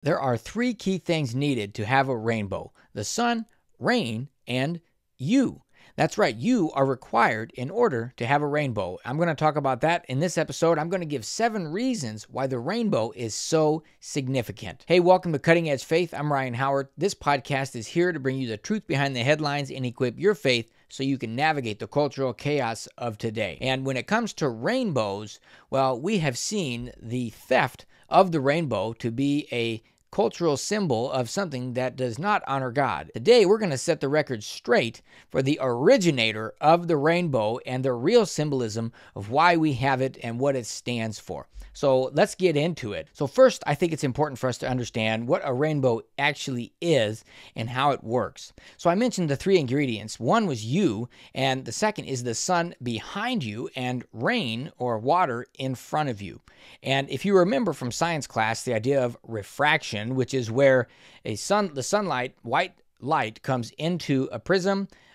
There are three key things needed to have a rainbow: the sun, rain, and you. That's right, you are required in order to have a rainbow. I'm going to talk about that in this episode. I'm going to give 7 reasons why the rainbow is so significant. Hey, welcome to Cutting Edge Faith. I'm Ryan Howard. This podcast is here to bring you the truth behind the headlines and equip your faith so you can navigate the cultural chaos of today. And when it comes to rainbows, well, we have seen the theft of the rainbow to be a cultural symbol of something that does not honor God. Today, we're going to set the record straight for the originator of the rainbow and the real symbolism of why we have it and what it stands for. So let's get into it. So first, I think it's important for us to understand what a rainbow actually is and how it works. So I mentioned the 3 ingredients. One was you, and the second is the sun behind you and rain or water in front of you. And if you remember from science class, the idea of refraction, which is where the sunlight, white light, comes into a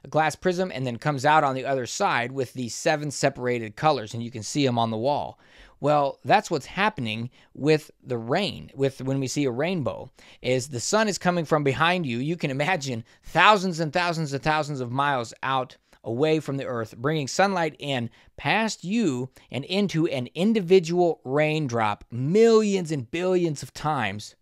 glass prism, and then comes out on the other side with these 7 separated colors, and you can see them on the wall. Well, that's what's happening with the rain. When we see a rainbow, is the sun is coming from behind you. You can imagine thousands and thousands and thousands of miles out away from the earth, bringing sunlight in past you and into an individual raindrop millions and billions of times,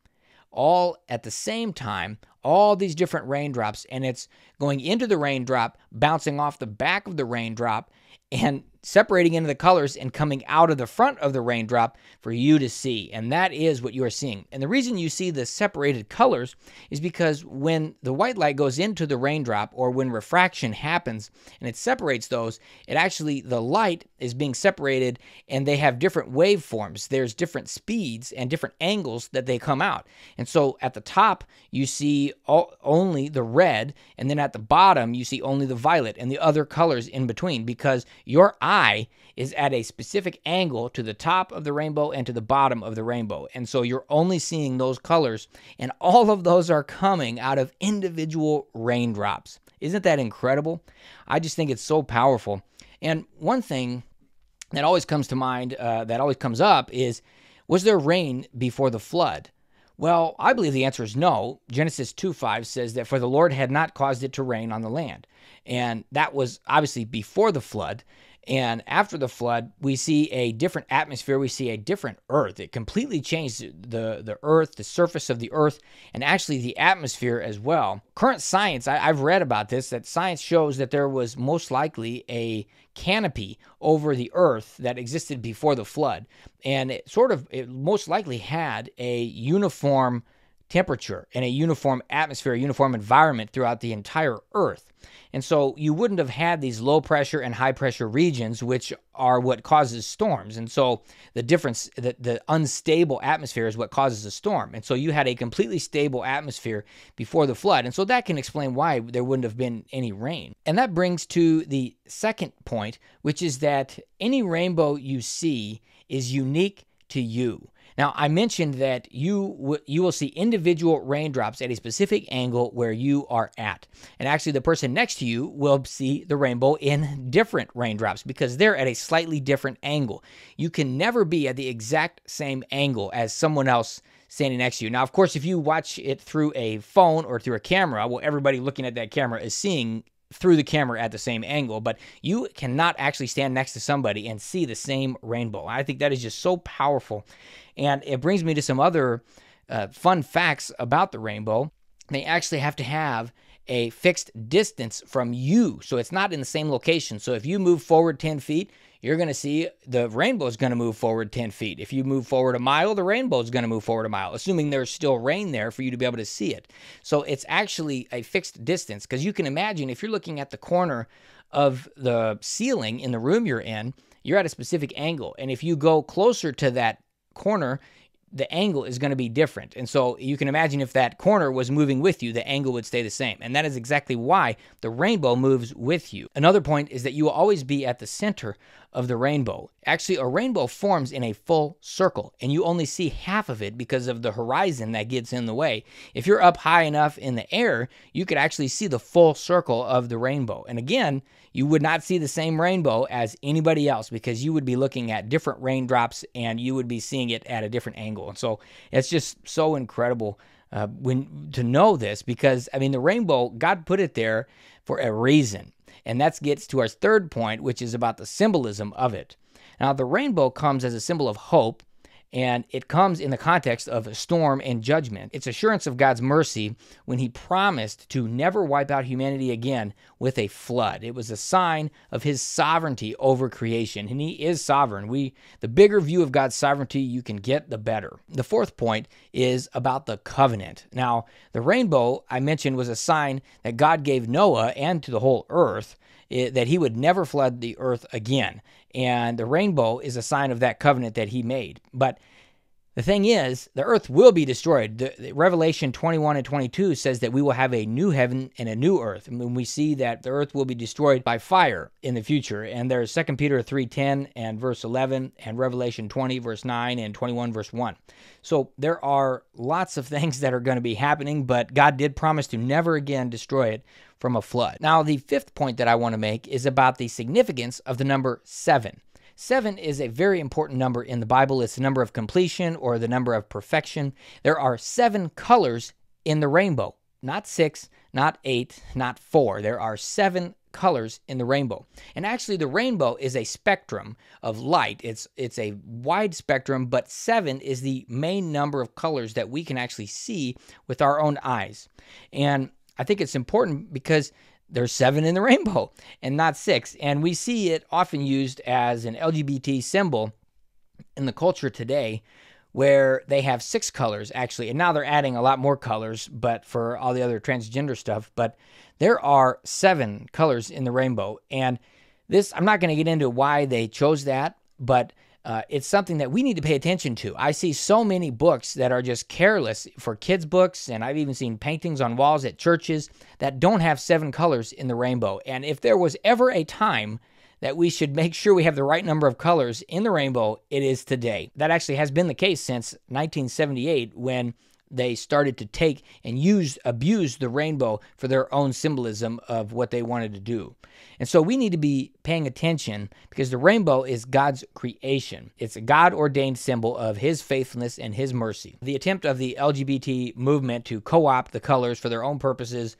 all at the same time, all these different raindrops, and it's going into the raindrop, bouncing off the back of the raindrop, and separating into the colors and coming out of the front of the raindrop for you to see. And that is what you are seeing. And the reason you see the separated colors is because when the white light goes into the raindrop, or when refraction happens and it separates those, the light is being separated and they have different waveforms. There's different speeds and different angles that they come out. And so at the top, you see only the red, and then at the bottom, you see only the violet and the other colors in between, because your eye is at a specific angle to the top of the rainbow and to the bottom of the rainbow. And so you're only seeing those colors, and all of those are coming out of individual raindrops. Isn't that incredible? I just think it's so powerful. And one thing that always comes to mind, that always comes up is, was there rain before the flood? Well, I believe the answer is no. Genesis 2:5 says that, "For the Lord had not caused it to rain on the land." And that was obviously before the flood. And after the flood, we see a different atmosphere. We see a different earth. It completely changed the earth, the surface of the earth, and actually the atmosphere as well. Current science, I've read about this, that science shows that there was most likely a canopy over the earth that existed before the flood. And it most likely had a uniform temperature and a uniform atmosphere, a uniform environment throughout the entire earth. And so you wouldn't have had these low pressure and high pressure regions, which are what causes storms. And so the unstable atmosphere is what causes a storm. And so you had a completely stable atmosphere before the flood. And so that can explain why there wouldn't have been any rain. And that brings to the second point, which is that any rainbow you see is unique to you. Now, I mentioned that you will see individual raindrops at a specific angle where you are at. And actually, the person next to you will see the rainbow in different raindrops because they're at a slightly different angle. You can never be at the exact same angle as someone else standing next to you. Now, of course, if you watch it through a phone or through a camera, well, everybody looking at that camera is seeing through the camera at the same angle, but you cannot actually stand next to somebody and see the same rainbow. I think that is just so powerful. And it brings me to some other fun facts about the rainbow. They actually have to have a fixed distance from you, so it's not in the same location. So if you move forward 10 feet, you're going to see the rainbow is going to move forward 10 feet. If you move forward a mile, the rainbow is going to move forward a mile, assuming there's still rain there for you to be able to see it. So it's actually a fixed distance, because you can imagine if you're looking at the corner of the ceiling in the room you're in, you're at a specific angle. And if you go closer to that corner, the angle is going to be different. And so you can imagine if that corner was moving with you, the angle would stay the same. And that is exactly why the rainbow moves with you. Another point is that you will always be at the center of the rainbow. Actually, a rainbow forms in a full circle, and you only see half of it because of the horizon that gets in the way. If you're up high enough in the air, you could actually see the full circle of the rainbow. And again, you would not see the same rainbow as anybody else because you would be looking at different raindrops and you would be seeing it at a different angle. And so it's just so incredible to know this, because I mean, the rainbow, God put it there for a reason. And that gets to our third point, which is about the symbolism of it. Now, the rainbow comes as a symbol of hope, and it comes in the context of a storm and judgment. It's assurance of God's mercy when he promised to never wipe out humanity again with a flood. It was a sign of his sovereignty over creation, and he is sovereign. The bigger view of God's sovereignty you can get, the better. The fourth point is about the covenant. Now, the rainbow, I mentioned, was a sign that God gave Noah and to the whole earth that he would never flood the earth again. And the rainbow is a sign of that covenant that he made. But the thing is, the earth will be destroyed. Revelation 21 and 22 says that we will have a new heaven and a new earth. And when we see that the earth will be destroyed by fire in the future. And there's 2 Peter 3:10 and verse 11 and Revelation 20 verse 9 and 21 verse 1. So there are lots of things that are going to be happening, but God did promise to never again destroy it from a flood. Now, the fifth point that I want to make is about the significance of the number 7. 7 is a very important number in the Bible. It's the number of completion or the number of perfection. There are 7 colors in the rainbow, not 6, not 8, not 4. There are 7 colors in the rainbow. And actually, the rainbow is a spectrum of light. It's a wide spectrum, but 7 is the main number of colors that we can actually see with our own eyes. And I think it's important because there's 7 in the rainbow and not 6. And we see it often used as an LGBT symbol in the culture today, where they have 6 colors actually. And now they're adding a lot more colors, but for all the other transgender stuff. But there are 7 colors in the rainbow. And this, I'm not going to get into why they chose that, but it's something that we need to pay attention to. I see so many books that are just careless for kids' books, and I've even seen paintings on walls at churches that don't have 7 colors in the rainbow. And if there was ever a time that we should make sure we have the right number of colors in the rainbow, it is today. That actually has been the case since 1978, when they started to take and abuse the rainbow for their own symbolism of what they wanted to do. And so we need to be paying attention, because the rainbow is God's creation. It's a God-ordained symbol of his faithfulness and his mercy. The attempt of the LGBT movement to co-opt the colors for their own purposes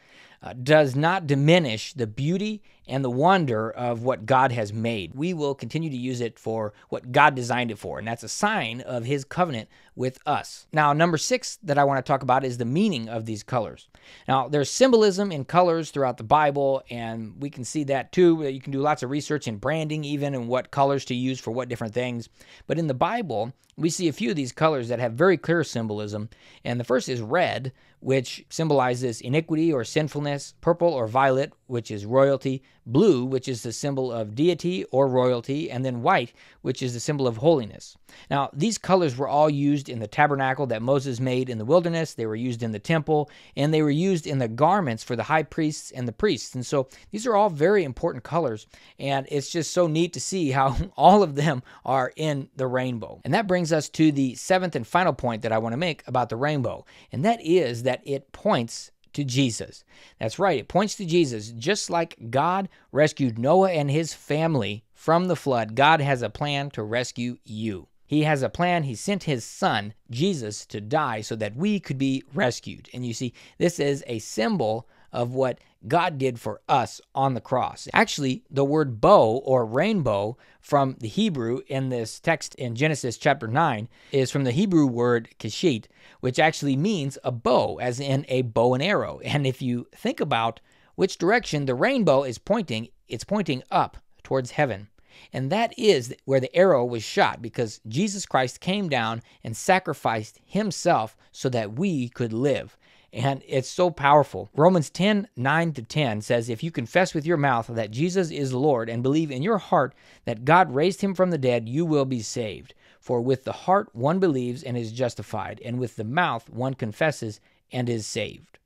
does not diminish the beauty and the wonder of what God has made. We will continue to use it for what God designed it for, and that's a sign of his covenant with us. Now, number 6 that I want to talk about is the meaning of these colors. Now, there's symbolism in colors throughout the Bible, and we can see that too. You can do lots of research in branding even, and what colors to use for what different things. But in the Bible, we see a few of these colors that have very clear symbolism. And the first is red, which symbolizes iniquity or sinfulness; purple or violet, which is royalty; blue, which is the symbol of deity or royalty; and then white, which is the symbol of holiness. Now, these colors were all used in the tabernacle that Moses made in the wilderness. They were used in the temple, and they were used in the garments for the high priests and the priests. And so these are all very important colors, and it's just so neat to see how all of them are in the rainbow. And that brings us to the 7th and final point that I want to make about the rainbow, and that is that it points to Jesus. That's right, it points to Jesus. Just like God rescued Noah and his family from the flood, God has a plan to rescue you. He has a plan. He sent his son, Jesus, to die so that we could be rescued. And you see, this is a symbol of what God did for us on the cross. Actually, the word bow or rainbow from the Hebrew in this text in Genesis chapter 9 is from the Hebrew word kashit, which actually means a bow, as in a bow and arrow. And if you think about which direction the rainbow is pointing, it's pointing up towards heaven. And that is where the arrow was shot, because Jesus Christ came down and sacrificed himself so that we could live. And it's so powerful. Romans 10:9-10 says, if you confess with your mouth that Jesus is Lord and believe in your heart that God raised him from the dead, you will be saved. For with the heart one believes and is justified, and with the mouth one confesses and is saved.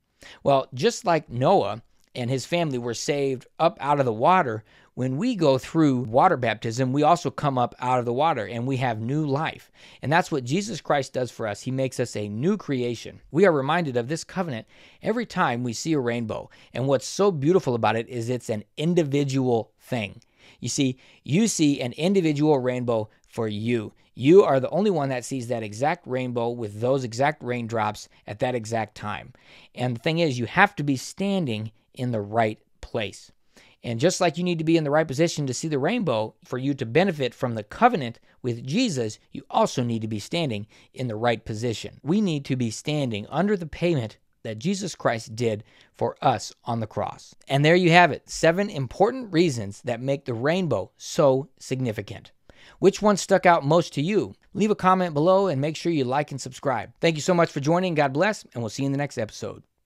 Well, just like Noah and his family were saved up out of the water, when we go through water baptism, we also come up out of the water and we have new life. And that's what Jesus Christ does for us. He makes us a new creation. We are reminded of this covenant every time we see a rainbow. And what's so beautiful about it is it's an individual thing. You see an individual rainbow for you. You are the only one that sees that exact rainbow with those exact raindrops at that exact time. And the thing is, you have to be standing in the right place. And just like you need to be in the right position to see the rainbow for you to benefit from the covenant with Jesus, you also need to be standing in the right position. We need to be standing under the payment that Jesus Christ did for us on the cross. And there you have it, 7 important reasons that make the rainbow so significant. Which one stuck out most to you? Leave a comment below and make sure you like and subscribe. Thank you so much for joining. God bless, and we'll see you in the next episode.